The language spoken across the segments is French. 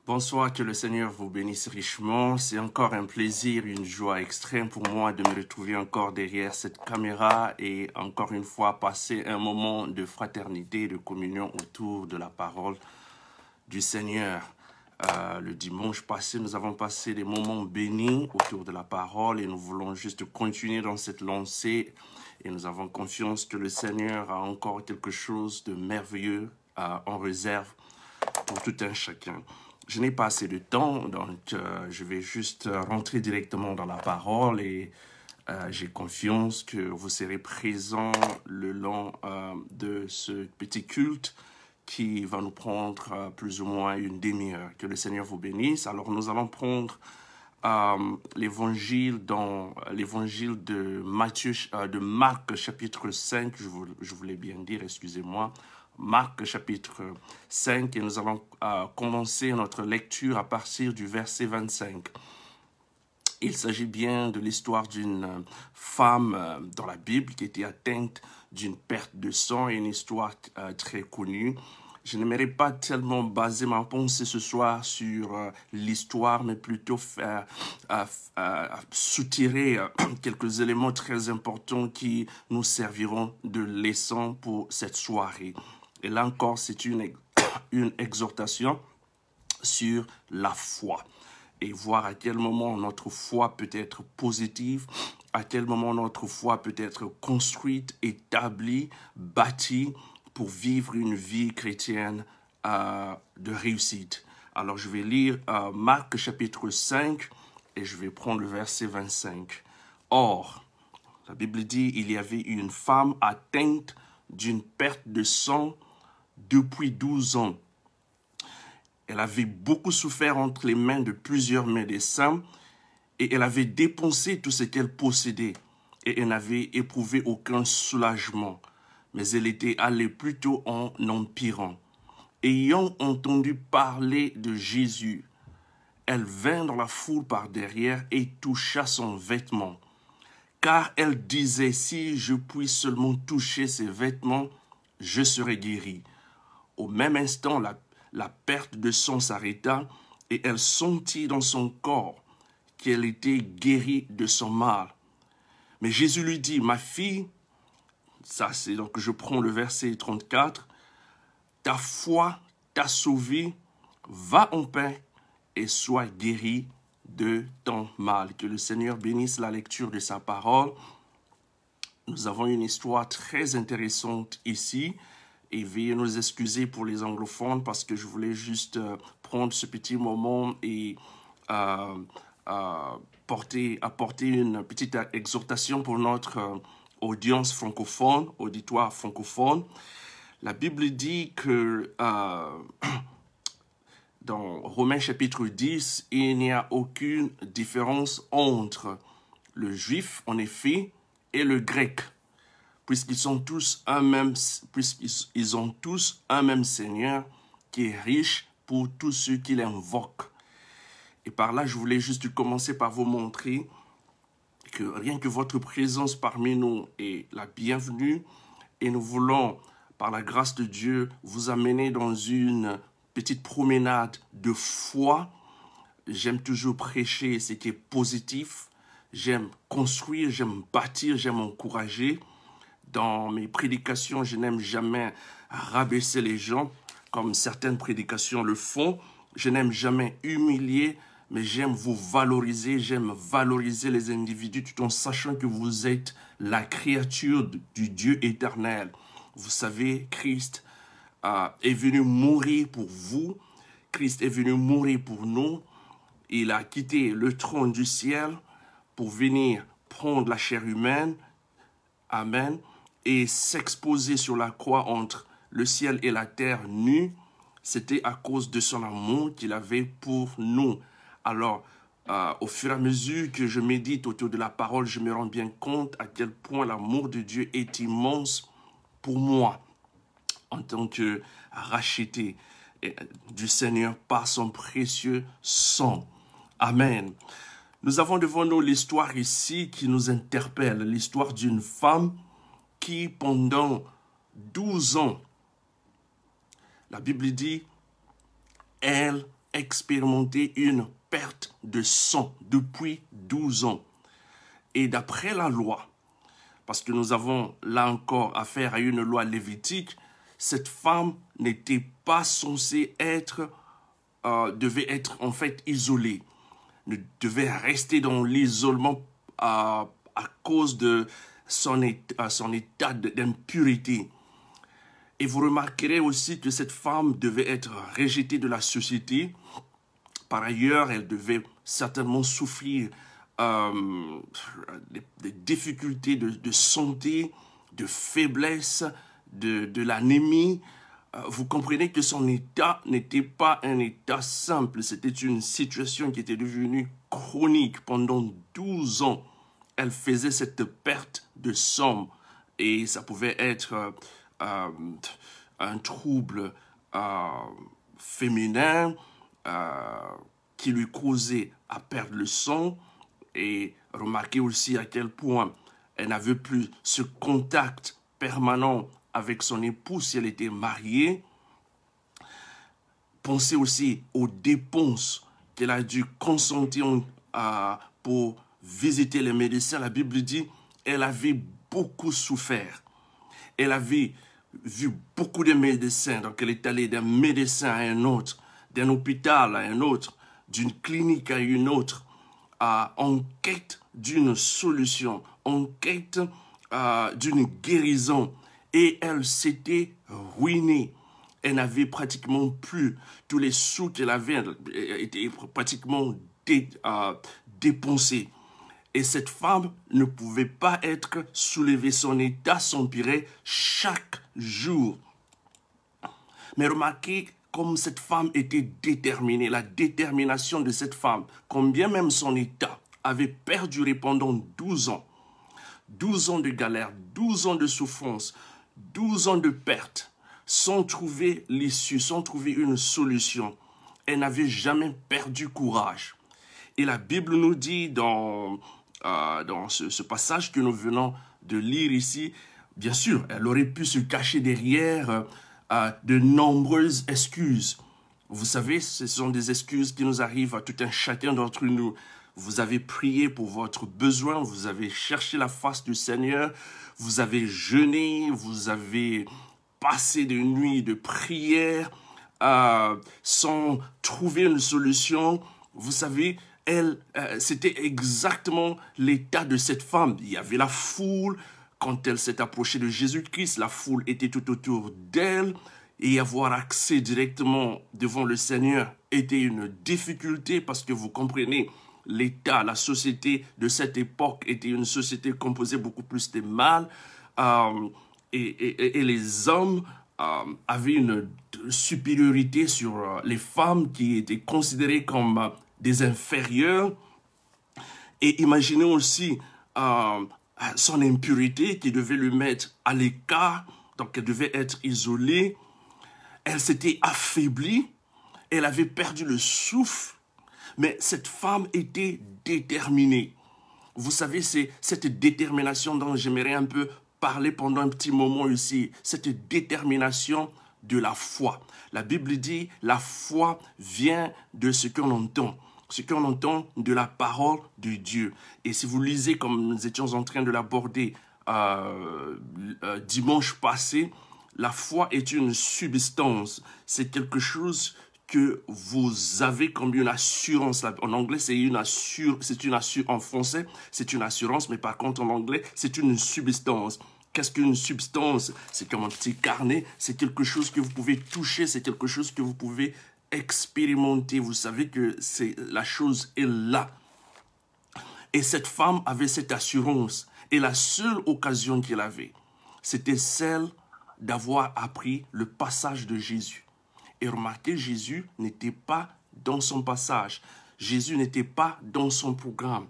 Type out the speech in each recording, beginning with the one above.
Bonsoir, que le Seigneur vous bénisse richement. C'est encore un plaisir, une joie extrême pour moi de me retrouver encore derrière cette caméra et encore une fois passer un moment de fraternité, de communion autour de la parole du Seigneur. Le dimanche passé, nous avons passé des moments bénis autour de la parole et nous voulons juste continuer dans cette lancée et nous avons confiance que le Seigneur a encore quelque chose de merveilleux en réserve pour tout un chacun. Je n'ai pas assez de temps, donc je vais juste rentrer directement dans la parole et j'ai confiance que vous serez présents le long de ce petit culte qui va nous prendre plus ou moins une demi-heure. Que le Seigneur vous bénisse. Alors nous allons prendre l'évangile de Marc chapitre 5, je voulais bien dire, excusez-moi, Marc chapitre 5, et nous allons commencer notre lecture à partir du verset 25. Il s'agit bien de l'histoire d'une femme dans la Bible qui était atteinte d'une perte de sang, et une histoire très connue. Je n'aimerais pas tellement baser ma pensée ce soir sur l'histoire, mais plutôt soutirer quelques éléments très importants qui nous serviront de leçon pour cette soirée. Et là encore, c'est une exhortation sur la foi. Et voir à quel moment notre foi peut être positive, à quel moment notre foi peut être construite, établie, bâtie pour vivre une vie chrétienne de réussite. Alors je vais lire Marc chapitre 5 et je vais prendre le verset 25. Or, la Bible dit, il y avait une femme atteinte d'une perte de sang depuis 12 ans. Elle avait beaucoup souffert entre les mains de plusieurs médecins et elle avait dépensé tout ce qu'elle possédait et elle n'avait éprouvé aucun soulagement. Mais elle était allée plutôt en empirant. Ayant entendu parler de Jésus, elle vint dans la foule par derrière et toucha son vêtement. Car elle disait, si je puis seulement toucher ses vêtements, je serai guérie. Au même instant, la perte de sang s'arrêta et elle sentit dans son corps qu'elle était guérie de son mal. Mais Jésus lui dit, ma fille, ça c'est donc je prends le verset 34, ta foi t'a sauvée, va en paix et sois guérie de ton mal. Que le Seigneur bénisse la lecture de sa parole. Nous avons une histoire très intéressante ici. Et veuillez nous excuser pour les anglophones parce que je voulais juste prendre ce petit moment et apporter une petite exhortation pour notre audience francophone, auditoire francophone. La Bible dit que dans Romains chapitre 10, il n'y a aucune différence entre le juif, en effet, et le grec. Puisqu'ils ont tous un même Seigneur qui est riche pour tous ceux qui l'invoquent. Et par là, je voulais juste commencer par vous montrer que rien que votre présence parmi nous est la bienvenue et nous voulons, par la grâce de Dieu, vous amener dans une petite promenade de foi. J'aime toujours prêcher ce qui est positif. J'aime construire, j'aime bâtir, j'aime encourager. Dans mes prédications, je n'aime jamais rabaisser les gens, comme certaines prédications le font. Je n'aime jamais humilier, mais j'aime vous valoriser. J'aime valoriser les individus tout en sachant que vous êtes la créature du Dieu éternel. Vous savez, Christ est venu mourir pour vous. Christ est venu mourir pour nous. Il a quitté le trône du ciel pour venir prendre la chair humaine. Amen. Et s'exposer sur la croix entre le ciel et la terre nue, c'était à cause de son amour qu'il avait pour nous. Alors, au fur et à mesure que je médite autour de la parole, je me rends bien compte à quel point l'amour de Dieu est immense pour moi, en tant que racheté du Seigneur par son précieux sang. Amen. Nous avons devant nous l'histoire ici qui nous interpelle, l'histoire d'une femme qui, pendant 12 ans, la Bible dit, elle expérimenté une perte de sang depuis 12 ans. Et d'après la loi, parce que nous avons là encore affaire à une loi lévitique, cette femme n'était pas censée être, devait être en fait isolée, ne devait rester dans l'isolement à cause de son état d'impureté. Et vous remarquerez aussi que cette femme devait être rejetée de la société. Par ailleurs, elle devait certainement souffrir des difficultés de santé, de faiblesse, de l'anémie. Vous comprenez que son état n'était pas un état simple. C'était une situation qui était devenue chronique pendant 12 ans. Elle faisait cette perte de sang et ça pouvait être un trouble féminin qui lui causait à perdre le sang. Et remarquez aussi à quel point elle n'avait plus ce contact permanent avec son époux si elle était mariée. Pensez aussi aux dépenses qu'elle a dû consentir pour visiter les médecins. La Bible dit qu'elle avait beaucoup souffert. Elle avait vu beaucoup de médecins. Donc elle est allée d'un médecin à un autre, d'un hôpital à un autre, d'une clinique à une autre, en quête d'une solution, en quête d'une guérison. Et elle s'était ruinée. Elle n'avait pratiquement plus tous les sous qu'elle avait été pratiquement dépensés. Et cette femme ne pouvait pas être soulevée. Son état s'empirait chaque jour. Mais remarquez comme cette femme était déterminée, la détermination de cette femme, combien même son état avait perduré pendant 12 ans. 12 ans de galère, 12 ans de souffrance, 12 ans de perte, sans trouver l'issue, sans trouver une solution. Elle n'avait jamais perdu courage. Et la Bible nous dit dans ce passage que nous venons de lire ici, bien sûr, elle aurait pu se cacher derrière de nombreuses excuses. Vous savez, ce sont des excuses qui nous arrivent à tout un chacun d'entre nous. Vous avez prié pour votre besoin, vous avez cherché la face du Seigneur, vous avez jeûné, vous avez passé des nuits de prière sans trouver une solution. Vous savez, c'était exactement l'état de cette femme. Il y avait la foule. Quand elle s'est approchée de Jésus-Christ, la foule était tout autour d'elle. Et avoir accès directement devant le Seigneur était une difficulté parce que vous comprenez, l'État, la société de cette époque était une société composée beaucoup plus de mâles. Et les hommes avaient une supériorité sur les femmes qui étaient considérées comme des inférieurs. Et imaginez aussi son impurité qui devait le mettre à l'écart, donc elle devait être isolée. Elle s'était affaiblie, elle avait perdu le souffle, mais cette femme était déterminée. Vous savez, c'est cette détermination dont j'aimerais un peu parler pendant un petit moment ici, cette détermination de la foi. La Bible dit, la foi vient de ce qu'on entend. Ce qu'on entend de la parole de Dieu. Et si vous lisez, comme nous étions en train de l'aborder dimanche passé, la foi est une substance. C'est quelque chose que vous avez comme une assurance. En anglais, c'est une assurance. En français, c'est une assurance, mais par contre, en anglais, c'est une substance. Qu'est-ce qu'une substance? C'est comme un petit carnet. C'est quelque chose que vous pouvez toucher. C'est quelque chose que vous pouvez expérimenter. Vous savez que la chose est là. Et cette femme avait cette assurance. Et la seule occasion qu'elle avait, c'était celle d'avoir appris le passage de Jésus. Et remarquez, Jésus n'était pas dans son passage. Jésus n'était pas dans son programme.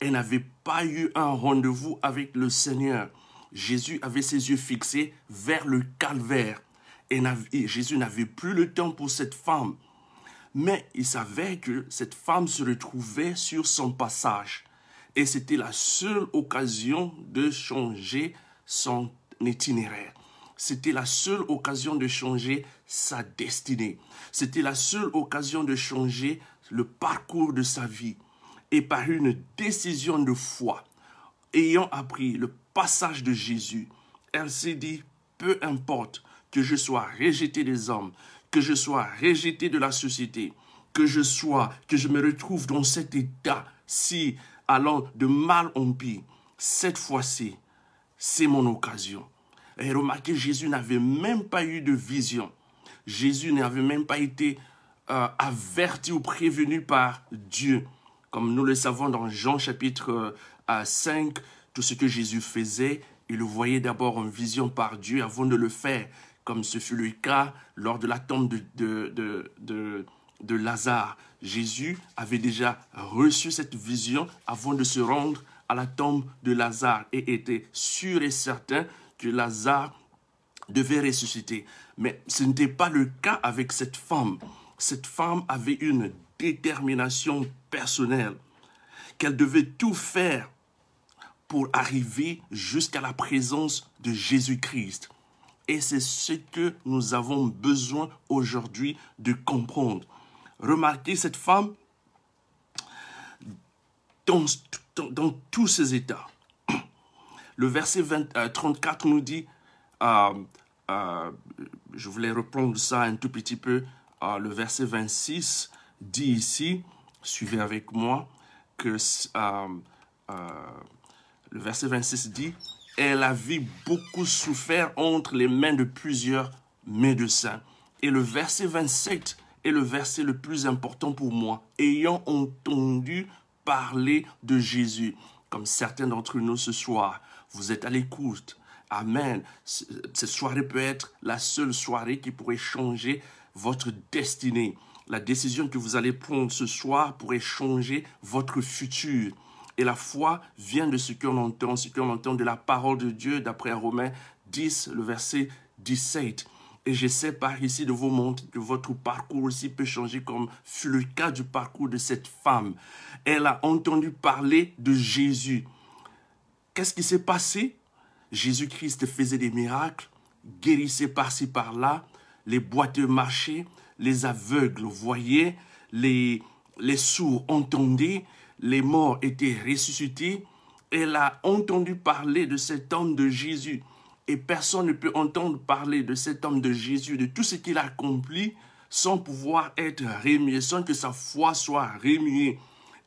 Elle n'avait pas eu un rendez-vous avec le Seigneur. Jésus avait ses yeux fixés vers le calvaire. Et Jésus n'avait plus le temps pour cette femme. Mais il savait que cette femme se retrouvait sur son passage. Et c'était la seule occasion de changer son itinéraire. C'était la seule occasion de changer sa destinée. C'était la seule occasion de changer le parcours de sa vie. Et par une décision de foi, ayant appris le passage de Jésus, elle s'est dit, peu importe que je sois rejeté des hommes, que je sois rejeté de la société, que je me retrouve dans cet état-ci, allant de mal en pire, cette fois-ci, c'est mon occasion. Et remarquez, Jésus n'avait même pas eu de vision. Jésus n'avait même pas été averti ou prévenu par Dieu. Comme nous le savons dans Jean chapitre 5, tout ce que Jésus faisait, il le voyait d'abord en vision par Dieu avant de le faire, comme ce fut le cas lors de la tombe de Lazare. Jésus avait déjà reçu cette vision avant de se rendre à la tombe de Lazare et était sûr et certain que Lazare devait ressusciter. Mais ce n'était pas le cas avec cette femme. Cette femme avait une détermination personnelle, qu'elle devait tout faire pour arriver jusqu'à la présence de Jésus-Christ. Et c'est ce que nous avons besoin aujourd'hui de comprendre. Remarquez cette femme dans tous ses états. Le verset 34 nous dit, je voulais reprendre ça un tout petit peu, le verset 26 dit ici, suivez avec moi, que le verset 26 dit, « Elle avait beaucoup souffert entre les mains de plusieurs médecins. » Et le verset 27 est le verset le plus important pour moi. « Ayant entendu parler de Jésus. » Comme certains d'entre nous ce soir, vous êtes à l'écoute. Amen. Cette soirée peut être la seule soirée qui pourrait changer votre destinée. La décision que vous allez prendre ce soir pourrait changer votre futur. Et la foi vient de ce qu'on entend de la parole de Dieu, d'après Romains 10, le verset 17. Et j'essaie par ici de vous montrer que votre parcours aussi peut changer comme fut le cas du parcours de cette femme. Elle a entendu parler de Jésus. Qu'est-ce qui s'est passé? Jésus-Christ faisait des miracles, guérissait par-ci par-là, les boiteux marchaient, les aveugles voyaient, les sourds entendaient, les morts étaient ressuscités. Elle a entendu parler de cet homme de Jésus. Et personne ne peut entendre parler de cet homme de Jésus, de tout ce qu'il a accompli, sans pouvoir être remué, sans que sa foi soit remuée.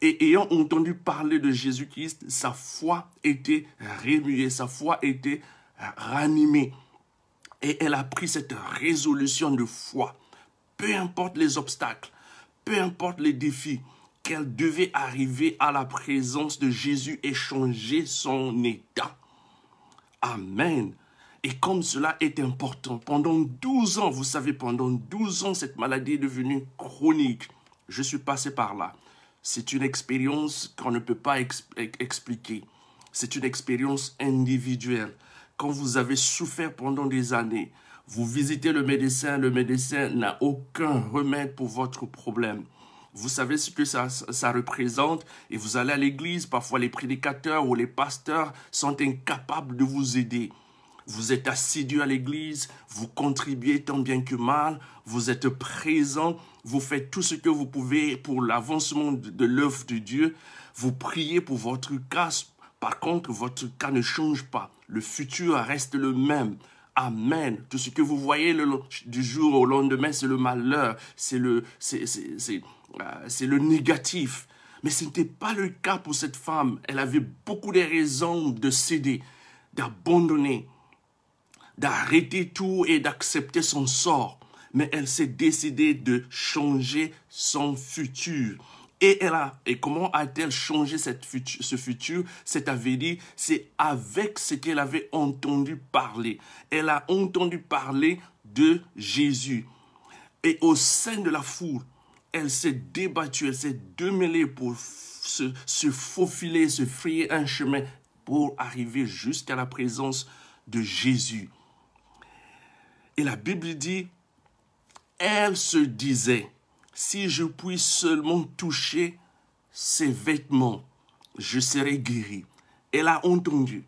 Et ayant entendu parler de Jésus-Christ, sa foi était remuée, sa foi était ranimée. Et elle a pris cette résolution de foi. Peu importe les obstacles, peu importe les défis, qu'elle devait arriver à la présence de Jésus et changer son état. Amen. Et comme cela est important, pendant 12 ans, vous savez, pendant 12 ans, cette maladie est devenue chronique. Je suis passé par là. C'est une expérience qu'on ne peut pas expliquer. C'est une expérience individuelle. Quand vous avez souffert pendant des années, vous visitez le médecin n'a aucun remède pour votre problème. Vous savez ce que ça représente et vous allez à l'église, parfois les prédicateurs ou les pasteurs sont incapables de vous aider. Vous êtes assidu à l'église, vous contribuez tant bien que mal, vous êtes présent, vous faites tout ce que vous pouvez pour l'avancement de l'œuvre de Dieu, vous priez pour votre cas. Par contre, votre cas ne change pas, le futur reste le même. Amen. Tout ce que vous voyez du jour au lendemain, c'est le malheur, c'est le négatif. Mais ce n'était pas le cas pour cette femme. Elle avait beaucoup de raisons de céder, d'abandonner, d'arrêter tout et d'accepter son sort. Mais elle s'est décidée de changer son futur. Et comment a-t-elle changé ce futur, cet avenir? C'est avec ce qu'elle avait entendu parler. Elle a entendu parler de Jésus. Et au sein de la foule, elle s'est débattue, elle s'est démêlée pour se faufiler, se frayer un chemin pour arriver jusqu'à la présence de Jésus. Et la Bible dit, elle se disait, si je puis seulement toucher ses vêtements, je serai guérie. Elle a entendu,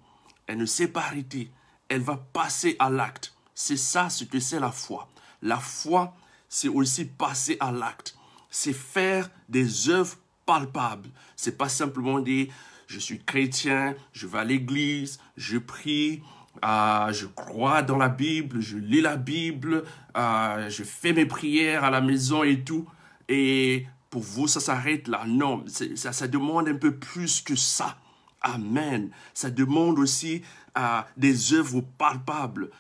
elle ne s'est pas arrêtée, elle va passer à l'acte. C'est ça ce que c'est la foi. La foi, c'est aussi passer à l'acte. C'est faire des œuvres palpables. C'est pas simplement dire, je suis chrétien, je vais à l'église, je prie, je crois dans la Bible, je lis la Bible, je fais mes prières à la maison et tout. Et pour vous, ça s'arrête là. Non, ça demande un peu plus que ça. Amen. Ça demande aussi des œuvres palpables.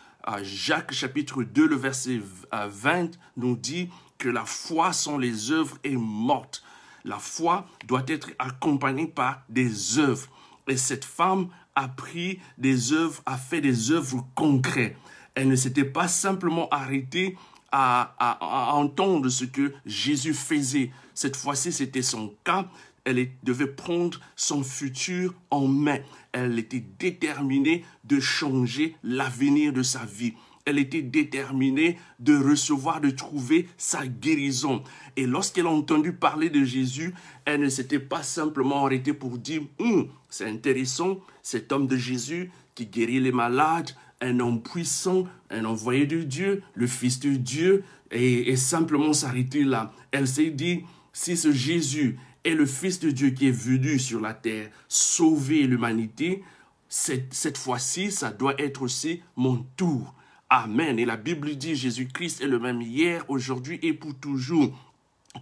Jacques chapitre 2, le verset 20 nous dit que la foi sans les œuvres est morte. La foi doit être accompagnée par des œuvres. Et cette femme a pris des œuvres, a fait des œuvres concrètes. Elle ne s'était pas simplement arrêtée à entendre ce que Jésus faisait. Cette fois-ci, c'était son cas. Elle devait prendre son futur en main. Elle était déterminée de changer l'avenir de sa vie. Elle était déterminée de recevoir, de trouver sa guérison. Et lorsqu'elle a entendu parler de Jésus, elle ne s'était pas simplement arrêtée pour dire « c'est intéressant, cet homme de Jésus qui guérit les malades, un homme puissant, un envoyé de Dieu, le Fils de Dieu, et simplement s'arrêter là. » Elle s'est dit « si ce Jésus est le Fils de Dieu qui est venu sur la terre sauver l'humanité, cette fois-ci, ça doit être aussi mon tour. » Amen. Et la Bible dit Jésus-Christ est le même hier, aujourd'hui et pour toujours.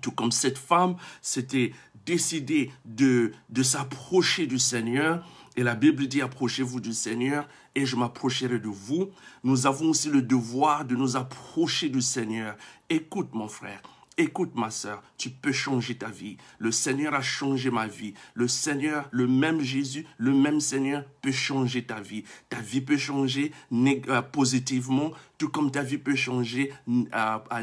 Tout comme cette femme s'était décidée de s'approcher du Seigneur. Et la Bible dit approchez-vous du Seigneur et je m'approcherai de vous. Nous avons aussi le devoir de nous approcher du Seigneur. Écoute mon frère. Écoute ma sœur, tu peux changer ta vie. Le Seigneur a changé ma vie. Le Seigneur, le même Jésus, le même Seigneur peut changer ta vie. Ta vie peut changer positivement, tout comme ta vie peut changer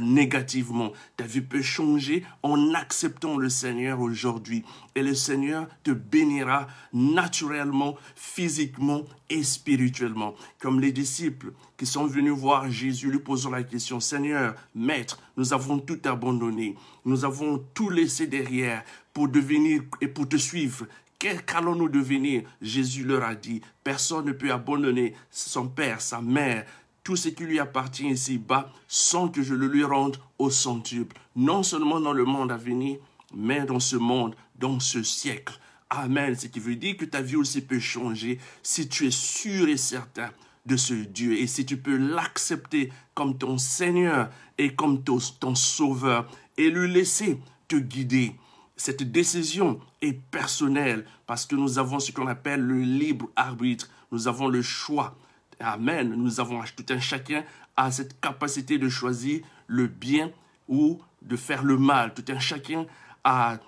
négativement. Ta vie peut changer en acceptant le Seigneur aujourd'hui. Et le Seigneur te bénira naturellement, physiquement et spirituellement. Comme les disciples qui sont venus voir Jésus, lui posant la question, « Seigneur, Maître, nous avons tout abandonné. Nous avons tout laissé derrière pour devenir et pour te suivre. Qu'allons-nous devenir ?» Jésus leur a dit, « Personne ne peut abandonner son père, sa mère, tout ce qui lui appartient ici-bas, sans que je le lui rende au centuple. Non seulement dans le monde à venir, mais dans ce monde, dans ce siècle. » Amen. Ce qui veut dire que ta vie aussi peut changer si tu es sûr et certain de ce Dieu et si tu peux l'accepter comme ton Seigneur et comme ton Sauveur et lui laisser te guider. Cette décision est personnelle parce que nous avons ce qu'on appelle le libre arbitre. Nous avons le choix. Amen. Nous avons, tout un chacun a cette capacité de choisir le bien ou de faire le mal. Tout un chacun a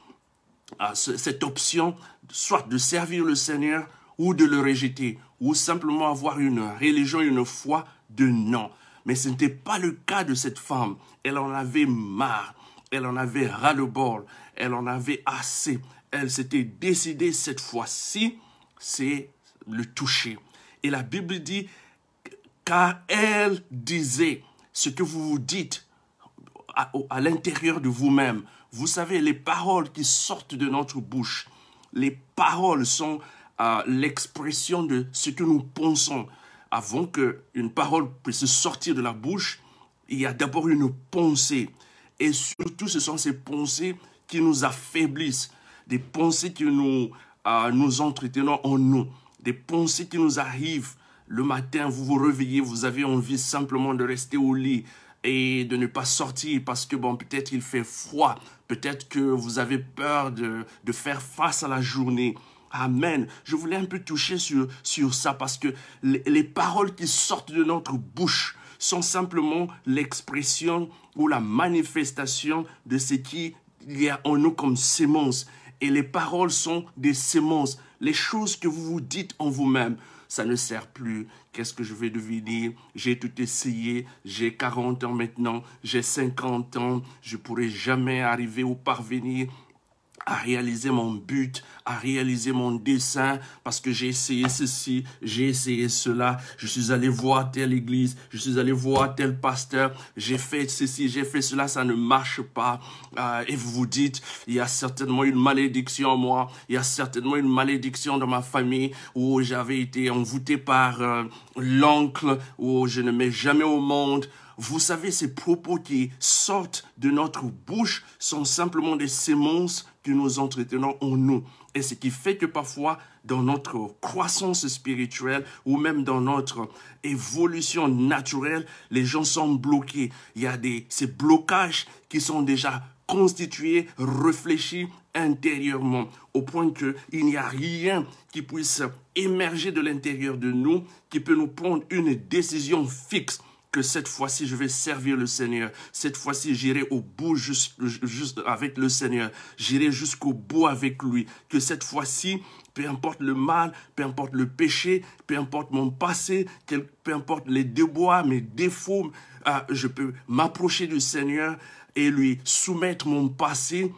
cette option, soit de servir le Seigneur ou de le rejeter, ou simplement avoir une religion, une foi de non. Mais ce n'était pas le cas de cette femme. Elle en avait marre, elle en avait ras-le-bol, elle en avait assez. Elle s'était décidée cette fois-ci, c'est le toucher. Et la Bible dit, car elle disait ce que vous vous dites à l'intérieur de vous-même. Vous savez, les paroles qui sortent de notre bouche, les paroles sont l'expression de ce que nous pensons. Avant qu'une parole puisse sortir de la bouche, il y a d'abord une pensée. Et surtout, ce sont ces pensées qui nous affaiblissent, des pensées que nous entretenons en nous, des pensées qui nous arrivent. Le matin, vous vous réveillez, vous avez envie simplement de rester au lit et de ne pas sortir parce que, bon, peut-être il fait froid, peut-être que vous avez peur de faire face à la journée. Amen. Je voulais un peu toucher sur ça parce que les paroles qui sortent de notre bouche sont simplement l'expression ou la manifestation de ce qu'il y a en nous comme sémence. Et les paroles sont des sémences. Les choses que vous vous dites en vous-même, ça ne sert plus. Qu'est-ce que je vais devenir? J'ai tout essayé. J'ai 40 ans maintenant. J'ai 50 ans. Je ne pourrai jamais arriver ou parvenir à réaliser mon but, à réaliser mon dessein, parce que j'ai essayé ceci, j'ai essayé cela, je suis allé voir telle église, je suis allé voir tel pasteur, j'ai fait ceci, j'ai fait cela, ça ne marche pas. Et vous vous dites, il y a certainement une malédiction en moi, il y a certainement une malédiction dans ma famille, où j'avais été envoûté par l'oncle, où je ne mets jamais au monde. Vous savez, ces propos qui sortent de notre bouche sont simplement des semences que nous entretenons en nous. Et ce qui fait que parfois, dans notre croissance spirituelle ou même dans notre évolution naturelle, les gens sont bloqués. Il y a ces blocages qui sont déjà constitués, réfléchis intérieurement, au point qu'il n'y a rien qui puisse émerger de l'intérieur de nous, qui peut nous prendre une décision fixe. Que cette fois-ci, je vais servir le Seigneur. Cette fois-ci, j'irai au bout juste avec le Seigneur. J'irai jusqu'au bout avec lui. Que cette fois-ci, peu importe le mal, peu importe le péché, peu importe mon passé, peu importe les déboires, mes défauts, je peux m'approcher du Seigneur et lui soumettre mon passé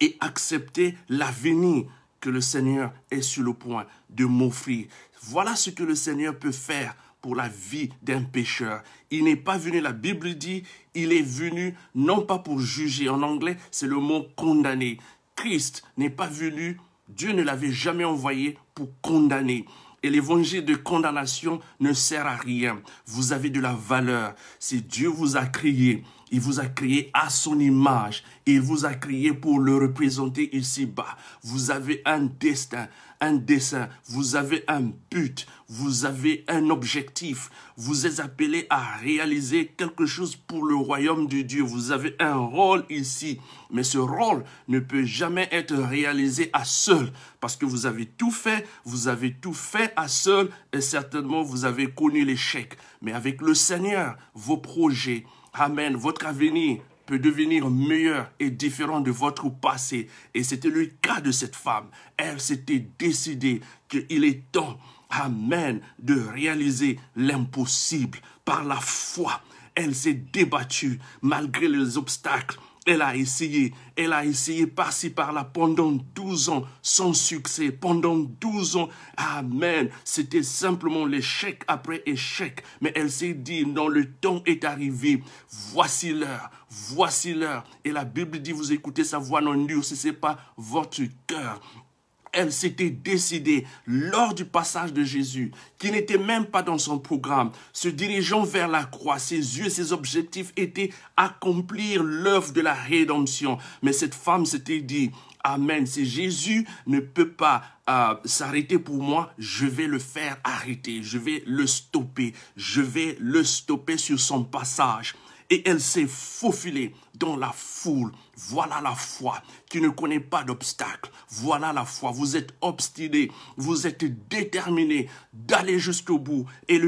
et accepter l'avenir que le Seigneur est sur le point de m'offrir. Voilà ce que le Seigneur peut faire pour la vie d'un pécheur. Il n'est pas venu, la Bible dit, il est venu non pas pour juger. En anglais, c'est le mot condamner. Christ n'est pas venu, Dieu ne l'avait jamais envoyé pour condamner. Et l'évangile de condamnation ne sert à rien. Vous avez de la valeur. Si Dieu vous a créé, il vous a créé à son image. Il vous a créé pour le représenter ici-bas. Vous avez un destin, un dessein. Vous avez un but. Vous avez un objectif. Vous êtes appelé à réaliser quelque chose pour le royaume de Dieu. Vous avez un rôle ici. Mais ce rôle ne peut jamais être réalisé à seul. Parce que vous avez tout fait à seul. Et certainement, vous avez connu l'échec. Mais avec le Seigneur, vos projets, amen, votre avenir peut devenir meilleur et différent de votre passé. Et c'était le cas de cette femme. Elle s'était décidée qu'il est temps, amen, de réaliser l'impossible par la foi. Elle s'est débattue malgré les obstacles. Elle a essayé par-ci, par-là, pendant 12 ans, sans succès, pendant 12 ans, amen, c'était simplement l'échec après échec, mais elle s'est dit, non, le temps est arrivé, voici l'heure, et la Bible dit, vous écoutez sa voix, n'endurcissez pas votre cœur. Elle s'était décidée, lors du passage de Jésus, qui n'était même pas dans son programme, se dirigeant vers la croix, ses yeux, ses objectifs étaient accomplir l'œuvre de la rédemption. Mais cette femme s'était dit, amen, si Jésus ne peut pas s'arrêter pour moi, je vais le faire arrêter, je vais le stopper sur son passage. Et elle s'est faufilée dans la foule. Voilà la foi qui ne connaît pas d'obstacle. Voilà la foi. Vous êtes obstiné, vous êtes déterminé d'aller jusqu'au bout et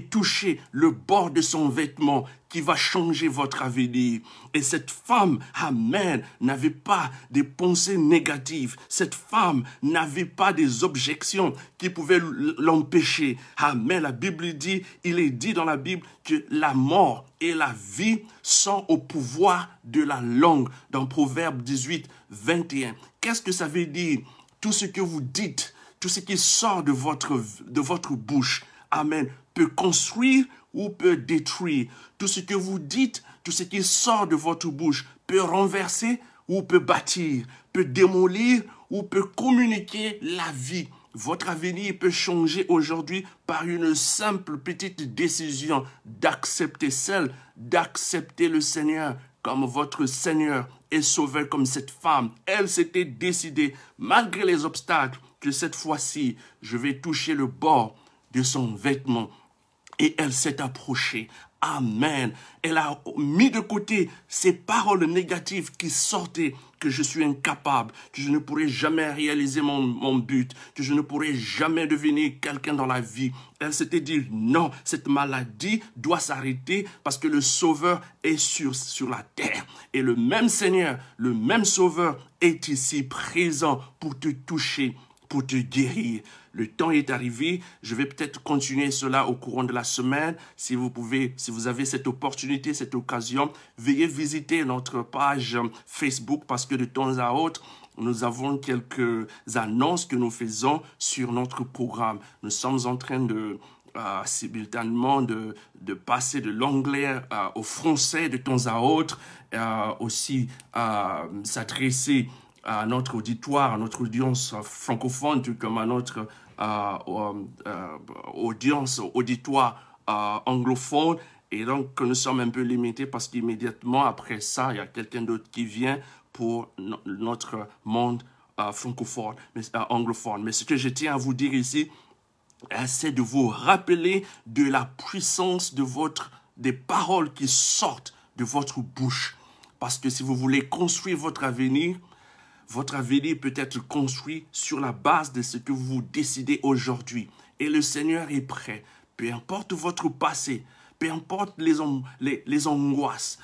toucher le bord de son vêtement qui va changer votre avenir. Et cette femme, amen, n'avait pas des pensées négatives. Cette femme n'avait pas des objections qui pouvaient l'empêcher. Amen. La Bible dit, il est dit dans la Bible que la mort et la vie sont au pouvoir de la langue. Dans Proverbe 18, 21. Qu'est-ce que ça veut dire? Tout ce que vous dites, tout ce qui sort de votre bouche, amen, peut construire ou peut détruire. Tout ce que vous dites, tout ce qui sort de votre bouche peut renverser ou peut bâtir, peut démolir ou peut communiquer la vie. Votre avenir peut changer aujourd'hui par une simple petite décision d'accepter le Seigneur comme votre Seigneur et Sauveur, comme cette femme. Elle s'était décidée, malgré les obstacles, que cette fois-ci, je vais toucher le bord de son vêtement. Et elle s'est approchée. Amen. Elle a mis de côté ces paroles négatives qui sortaient, que je suis incapable, que je ne pourrai jamais réaliser mon but, que je ne pourrai jamais devenir quelqu'un dans la vie. Elle s'était dit, non, cette maladie doit s'arrêter parce que le Sauveur est sur la terre. Et le même Seigneur, le même Sauveur est ici présent pour te toucher, pour te guérir. Le temps est arrivé. Je vais peut-être continuer cela au courant de la semaine. Si vous avez cette opportunité, cette occasion, veuillez visiter notre page Facebook parce que de temps à autre, nous avons quelques annonces que nous faisons sur notre programme. Nous sommes en train de simultanément de passer de l'anglais au français de temps à autre, aussi s'adresser à notre auditoire, à notre audience francophone, tout comme à notre auditoire anglophone. Et donc, nous sommes un peu limités parce qu'immédiatement après ça, il y a quelqu'un d'autre qui vient pour notre monde francophone, anglophone. Mais ce que je tiens à vous dire ici, c'est de vous rappeler de la puissance des paroles qui sortent de votre bouche. Parce que si vous voulez construire votre avenir peut être construit sur la base de ce que vous décidez aujourd'hui. Et le Seigneur est prêt. Peu importe votre passé, peu importe les angoisses,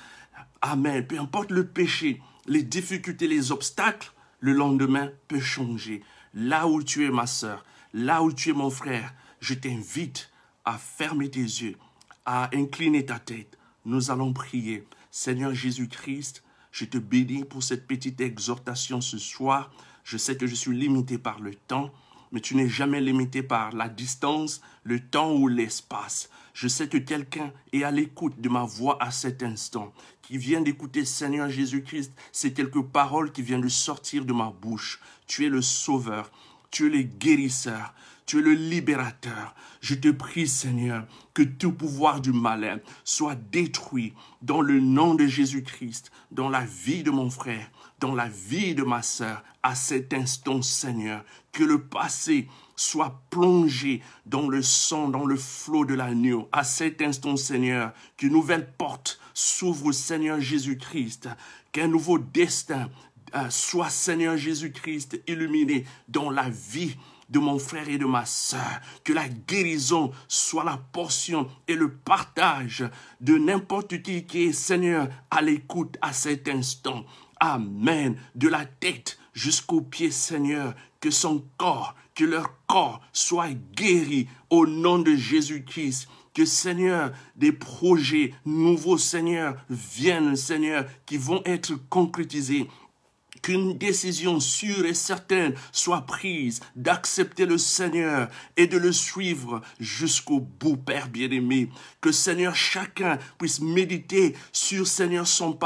amen, peu importe le péché, les difficultés, les obstacles, le lendemain peut changer. Là où tu es ma sœur, là où tu es mon frère, je t'invite à fermer tes yeux, à incliner ta tête. Nous allons prier. Seigneur Jésus-Christ, je te bénis pour cette petite exhortation ce soir. Je sais que je suis limité par le temps, mais tu n'es jamais limité par la distance, le temps ou l'espace. Je sais que quelqu'un est à l'écoute de ma voix à cet instant, qui vient d'écouter Seigneur Jésus-Christ. C'est quelques paroles qui viennent de sortir de ma bouche. Tu es le Sauveur, tu es le guérisseur, tu es le libérateur. Je te prie, Seigneur, que tout pouvoir du malin soit détruit dans le nom de Jésus-Christ, dans la vie de mon frère, dans la vie de ma sœur, à cet instant, Seigneur. Que le passé soit plongé dans le sang, dans le flot de l'agneau. À cet instant, Seigneur, qu'une nouvelle porte s'ouvre au Seigneur Jésus-Christ, qu'un nouveau destin soit, Seigneur Jésus-Christ, illuminé dans la vie de mon frère et de ma sœur, que la guérison soit la portion et le partage de n'importe qui est, Seigneur, à l'écoute à cet instant. Amen. De la tête jusqu'aux pieds, Seigneur, que son corps, que leur corps soit guéri au nom de Jésus-Christ. Que, Seigneur, des projets nouveaux, Seigneur, viennent, Seigneur, qui vont être concrétisés. Qu'une décision sûre et certaine soit prise d'accepter le Seigneur et de le suivre jusqu'au bout, Père bien-aimé. Que, Seigneur, chacun puisse méditer sur, Seigneur, sur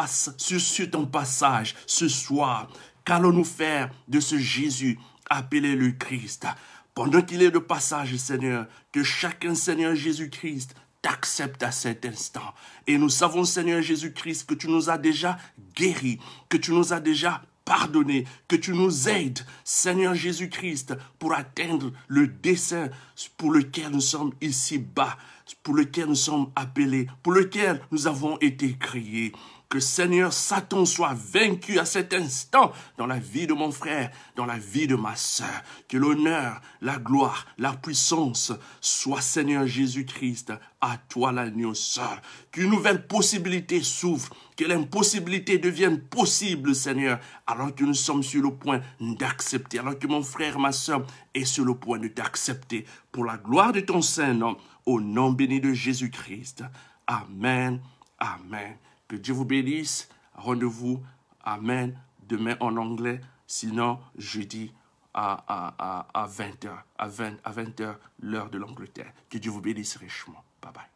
ton passage ce soir. Qu'allons-nous faire de ce Jésus appelé le Christ? Pendant qu'il est de passage, Seigneur, que chacun, Seigneur Jésus-Christ, t'accepte à cet instant. Et nous savons, Seigneur Jésus-Christ, que tu nous as déjà guéris, que tu nous as déjà pardonné, que tu nous aides, Seigneur Jésus-Christ, pour atteindre le dessein pour lequel nous sommes ici-bas, pour lequel nous sommes appelés, pour lequel nous avons été créés. Que, Seigneur, Satan soit vaincu à cet instant dans la vie de mon frère, dans la vie de ma sœur. Que l'honneur, la gloire, la puissance soit, Seigneur Jésus-Christ, à toi l'agneau seul. Qu'une nouvelle possibilité s'ouvre, que l'impossibilité devienne possible, Seigneur, alors que nous sommes sur le point d'accepter, alors que mon frère, ma sœur est sur le point de t'accepter. Pour la gloire de ton Saint-Nom, au nom béni de Jésus-Christ. Amen. Amen. Que Dieu vous bénisse. Rendez-vous, amen, demain en anglais. Sinon, jeudi à 20h, à 20h, l'heure de l'Angleterre. Que Dieu vous bénisse richement. Bye bye.